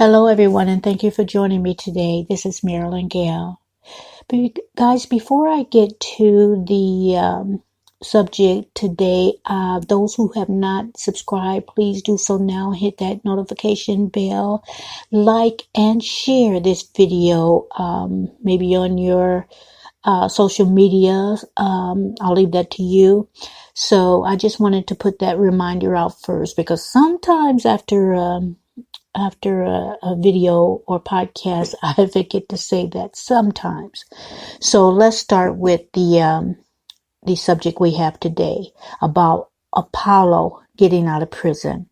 Hello, everyone, and thank you for joining me today. This is Marilyn Gale. Guys, before I get to the subject today, those who have not subscribed, please do so now. Hit that notification bell, like, and share this video, maybe on your social media. I'll leave that to you. So I just wanted to put that reminder out first, because sometimes after a video or podcast, I forget to say that sometimes. So let's start with the subject we have today about Apollo getting out of prison.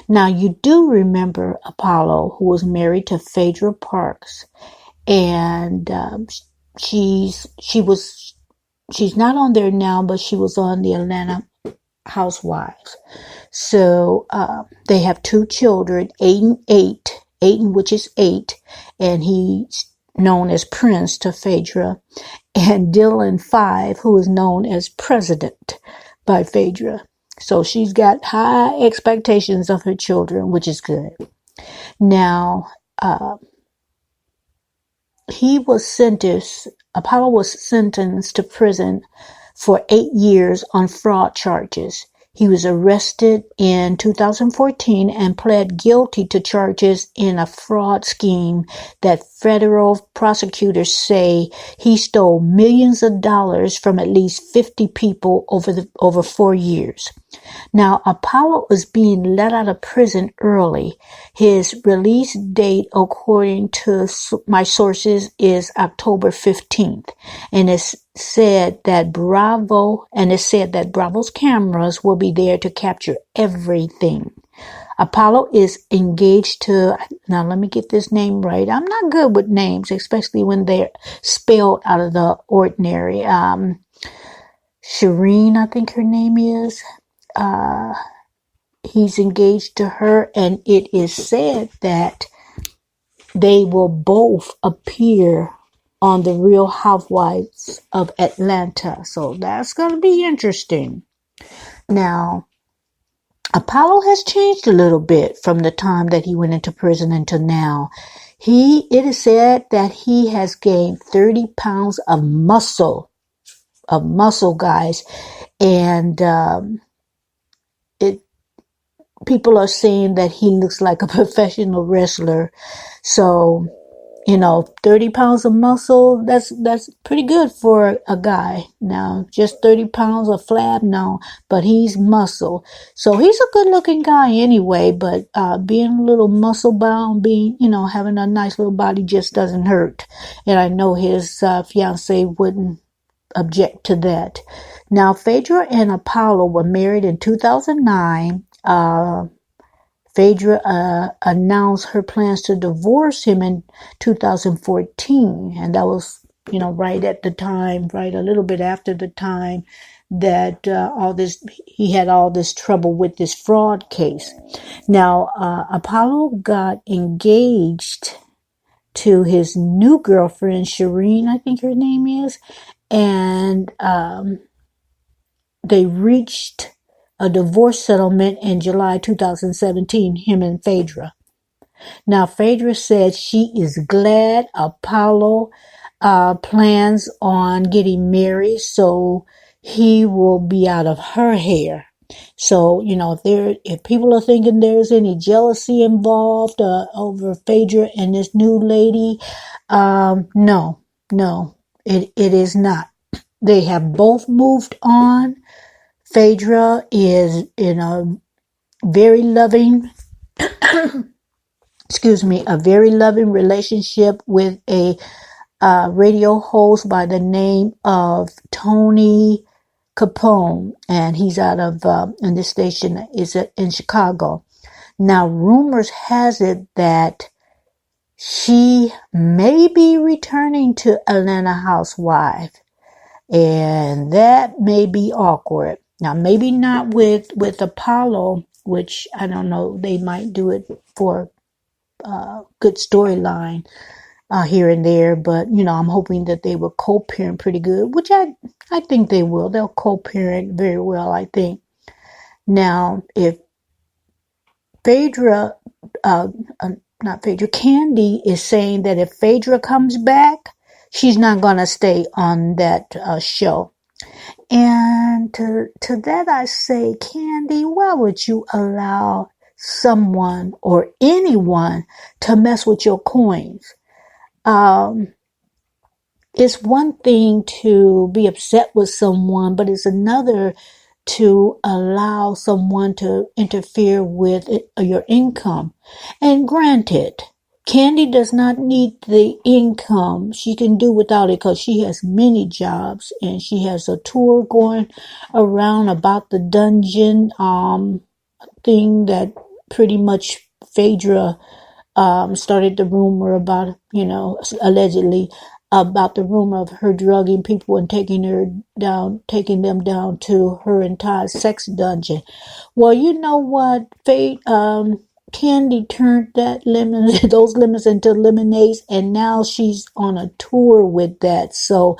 Now, you do remember Apollo, who was married to Phaedra Parks, and she's not on there now, but she was on the Atlanta Housewives. So they have two children, Ayden, which is 8, and he's known as Prince to Phaedra, and Dylan, 5, who is known as President by Phaedra. So she's got high expectations of her children, which is good. Now, Apollo was sentenced to prison for 8 years on fraud charges. He was arrested in 2014 and pled guilty to charges in a fraud scheme that federal prosecutors say he stole millions of dollars from at least 50 people over 4 years. Now, Apollo is being let out of prison early. His release date, according to my sources, is October 15th. And it's said that Bravo's cameras will be there to capture everything. Apollo is engaged to, now let me get this name right. I'm not good with names, especially when they're spelled out of the ordinary. Shireen, I think her name is. He's engaged to her, and it is said that they will both appear on the Real Housewives of Atlanta. So that's going to be interesting. Now, Apollo has changed a little bit from the time that he went into prison until now. It is said that he has gained 30 pounds of muscle, guys. And people are saying that he looks like a professional wrestler. So, 30 pounds of muscle, that's pretty good for a guy. Now, just 30 pounds of flab, no, but he's muscle. So he's a good looking guy anyway, but being a little muscle bound, having a nice little body just doesn't hurt. And I know his fiance wouldn't object to that. Now, Phaedra and Apollo were married in 2009. Phaedra announced her plans to divorce him in 2014, and that was, right at the time, right a little bit after the time that he had all this trouble with this fraud case. Now, Apollo got engaged to his new girlfriend, Shireen, I think her name is, and they reached a divorce settlement in July 2017, him and Phaedra. Now, Phaedra said she is glad Apollo plans on getting married, so he will be out of her hair. So, if people are thinking there's any jealousy involved over Phaedra and this new lady, no, it is not. They have both moved on. Phaedra is in a very loving, a very loving relationship with a radio host by the name of Tony Capone, and he's out of, and this station is in Chicago. Now, rumors has it that she may be returning to Atlanta Housewife, and that may be awkward. Now, maybe not with Apollo, which I don't know, they might do it for good storyline here and there, but I'm hoping that they will co-parent pretty good, which I think they will. They'll co-parent very well, I think. Now, if Phaedra not Phaedra, Candy is saying that if Phaedra comes back, she's not going to stay on that show. And to that I say, Candy, why would you allow someone or anyone to mess with your coins? It's one thing to be upset with someone, but it's another to allow someone to interfere with your income. And granted, Candy does not need the income. She can do without it because she has many jobs and she has a tour going around about the dungeon thing that pretty much Phaedra started the rumor about, allegedly about the rumor of her drugging people and taking them down to her entire sex dungeon. Well, you know what? Candy turned those lemons into lemonades, and now she's on a tour with that. So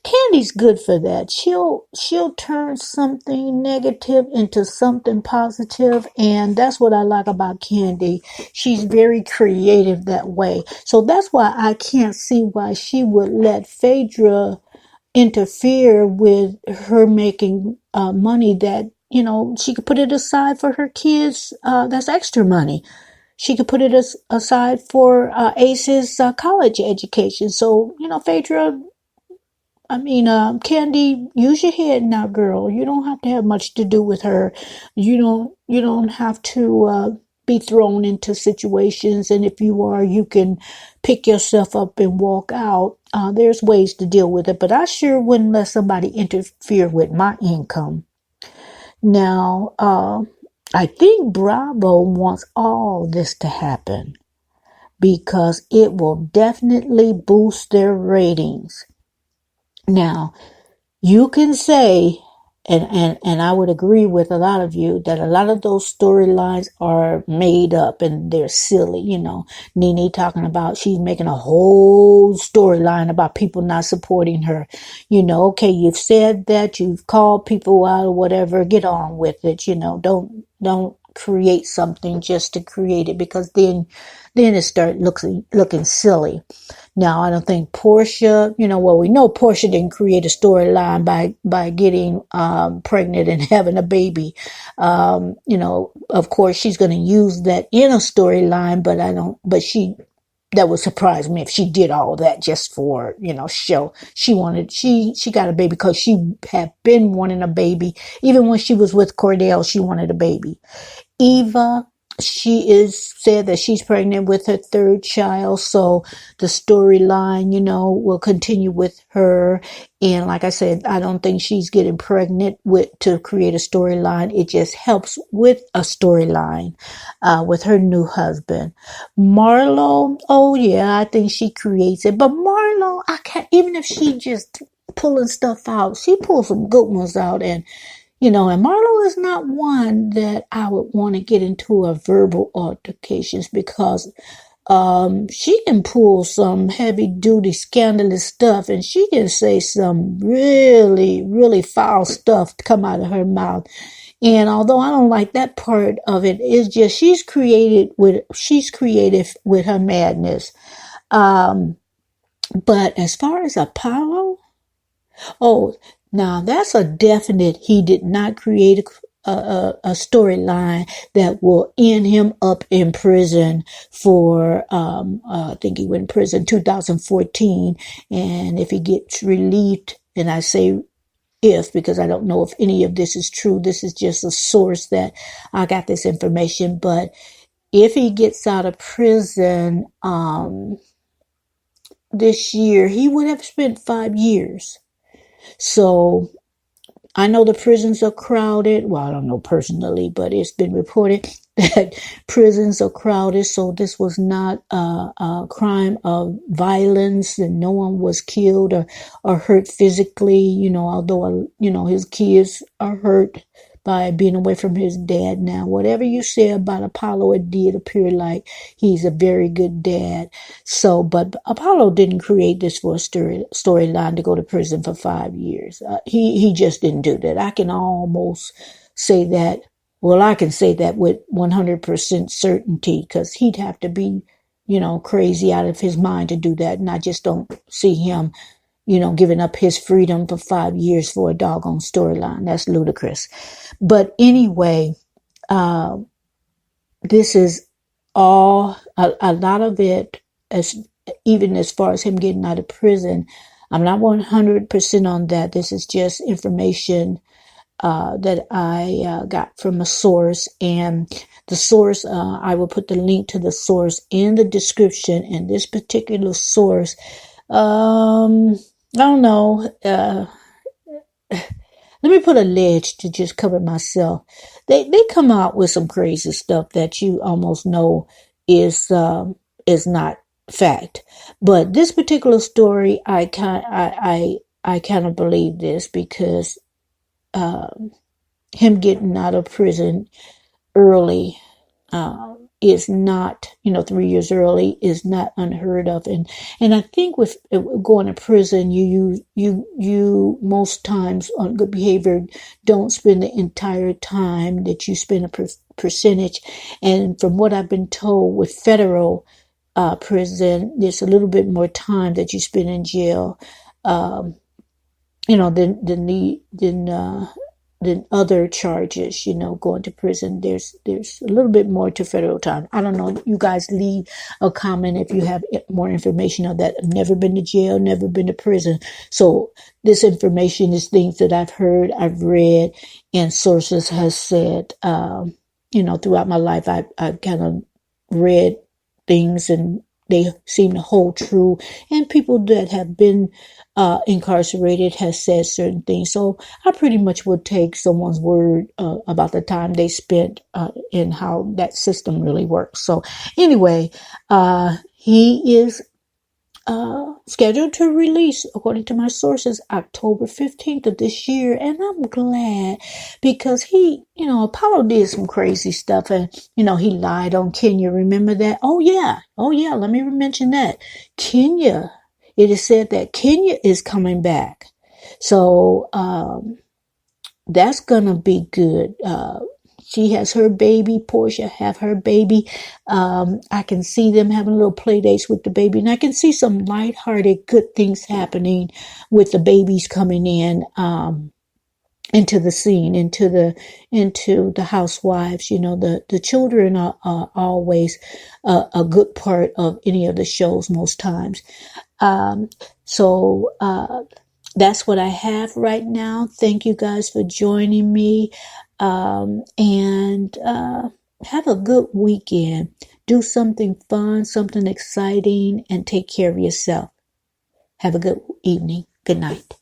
Candy's good for that. She'll turn something negative into something positive, and that's what I like about Candy. She's very creative that way. So that's why I can't see why she would let Phaedra interfere with her making money that, she could put it aside for her kids. That's extra money. She could put it aside for Ace's college education. So, Phaedra, Candy, use your head now, girl. You don't have to have much to do with her. You don't have to be thrown into situations. And if you are, you can pick yourself up and walk out. There's ways to deal with it, but I sure wouldn't let somebody interfere with my income. Now, I think Bravo wants all this to happen because it will definitely boost their ratings. Now, you can say, and I would agree with a lot of you, that a lot of those storylines are made up and they're silly. Nene talking about she's making a whole storyline about people not supporting her. Okay, you've said that, you've called people out or whatever, get on with it. Don't create something just to create it, because then it starts looking silly. Now, I don't think Portia, we know Portia didn't create a storyline by getting pregnant and having a baby. Of course, she's going to use that in a storyline, that would surprise me if she did all that just for, show. She got a baby because she had been wanting a baby. Even when she was with Cordell, she wanted a baby. Eva, she is said that she's pregnant with her third child, so the storyline, will continue with her. And like I said, I don't think she's getting pregnant to create a storyline. It just helps with a storyline with her new husband. Marlo, oh yeah, I think she creates it. But Marlo, I can't, even if she just pulling stuff out, she pulls some good ones out. And and Marlo is not one that I would want to get into a verbal altercations, because she can pull some heavy duty scandalous stuff, and she can say some really, really foul stuff to come out of her mouth. And although I don't like that part of it, it's just she's creative with her madness. But as far as Apollo, oh, now that's a definite. He did not create a storyline that will end him up in prison for, I think he went in prison 2014. And if he gets relieved, and I say if, because I don't know if any of this is true. This is just a source that I got this information. But if he gets out of prison, this year, he would have spent 5 years. So I know the prisons are crowded. Well, I don't know personally, but it's been reported that prisons are crowded. So this was not a crime of violence, and no one was killed or hurt physically, although, his kids are hurt by being away from his dad. Now, whatever you say about Apollo, it did appear like he's a very good dad. So, but Apollo didn't create this for a storyline to go to prison for 5 years. He just didn't do that. I can almost say that. Well, I can say that with 100% certainty, because he'd have to be crazy out of his mind to do that. And I just don't see him, giving up his freedom for 5 years for a doggone storyline. That's ludicrous. But anyway, this is all, a lot of it, even as far as him getting out of prison. I'm not 100% on that. This is just information that I got from a source, and the source, I will put the link to the source in the description. And this particular source, I don't know, let me put a ledge to just cover myself. They come out with some crazy stuff that you almost know is not fact. But this particular story, I kind of believe this, because him getting out of prison early is not, 3 years early is not unheard of. And I think with going to prison, you most times on good behavior don't spend the entire time that you spend a percentage. And from what I've been told, with federal prison, there's a little bit more time that you spend in jail, than other charges, going to prison. There's a little bit more to federal time. I don't know. You guys leave a comment if you have more information on that. I've never been to jail, never been to prison. So this information is things that I've heard, I've read, and sources has said, throughout my life, I've kind of read things and they seem to hold true. And people that have been incarcerated has said certain things. So I pretty much would take someone's word about the time they spent and how that system really works. So anyway, he is scheduled to release, according to my sources, October 15th of this year. And I'm glad, because he, Apollo did some crazy stuff, and, he lied on Kenya. Remember that? Oh yeah. Let me mention that. Kenya, it is said that Kenya is coming back. So, that's gonna be good. She has her baby. Portia have her baby. I can see them having little play dates with the baby. And I can see some lighthearted, good things happening with the babies coming in, into the scene, into the housewives. The children are always a good part of any of the shows most times. So that's what I have right now. Thank you guys for joining me. And have a good weekend. Do something fun, something exciting, and take care of yourself. Have a good evening. Good night.